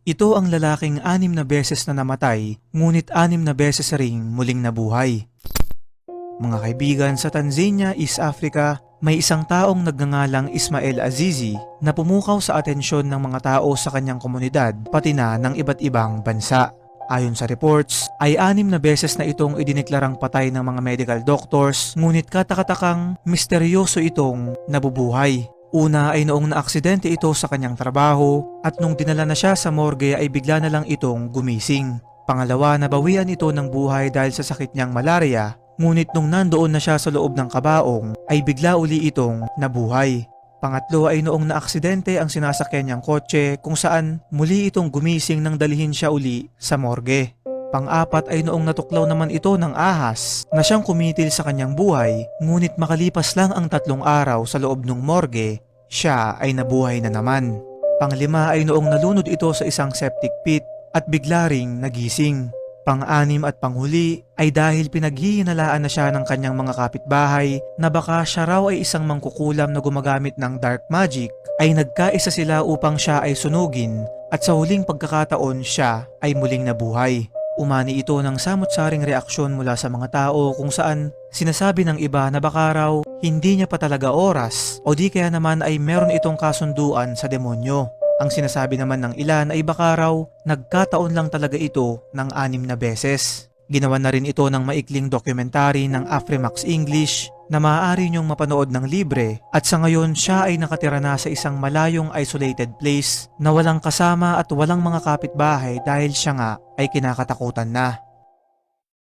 Ito ang lalaking 6 na beses na namatay, ngunit 6 na beses ring muling nabuhay. Mga kaibigan, sa Tanzania, East Africa, may isang taong nagngangalang Ismail Azizi na pumukaw sa atensyon ng mga tao sa kanyang komunidad pati na ng iba't ibang bansa. Ayon sa reports, ay 6 na beses na itong idineklarang patay ng mga medical doctors, ngunit katakatakang misteryoso itong nabubuhay. Una ay noong naaksidente ito sa kanyang trabaho at nung dinala na siya sa morgue ay bigla na lang itong gumising. Pangalawa, nabawian ito ng buhay dahil sa sakit niyang malaria, ngunit nung nandoon na siya sa loob ng kabaong ay bigla uli itong nabuhay. Pangatlo ay noong naaksidente ang sinasakyan niyang kotse kung saan muli itong gumising nang dalhin siya uli sa morgue. Pang-apat ay noong natuklaw naman ito ng ahas na siyang kumitil sa kanyang buhay, ngunit makalipas lang ang 3 araw sa loob ng morgue, siya ay nabuhay na naman. Pang-5 ay noong nalunod ito sa isang septic pit at bigla ring nagising. Pang-6 at panghuli ay dahil pinaghihinalaan na siya ng kanyang mga kapitbahay na baka siya raw ay isang mangkukulam na gumagamit ng dark magic, ay nagkaisa sila upang siya ay sunugin at sa huling pagkakataon siya ay muling nabuhay. Umani ito ng samot-saring reaksyon mula sa mga tao kung saan sinasabi ng iba na baka raw hindi niya pa talaga oras o di kaya naman ay meron itong kasunduan sa demonyo. Ang sinasabi naman ng ilan ay baka raw nagkataon lang talaga ito ng 6 na beses. Ginawa na rin ito ng maikling dokumentary ng Afrimax English na maaari niyong mapanood ng libre at sa ngayon siya ay nakatira na sa isang malayong isolated place na walang kasama at walang mga kapitbahay dahil siya nga ay kinakatakutan na.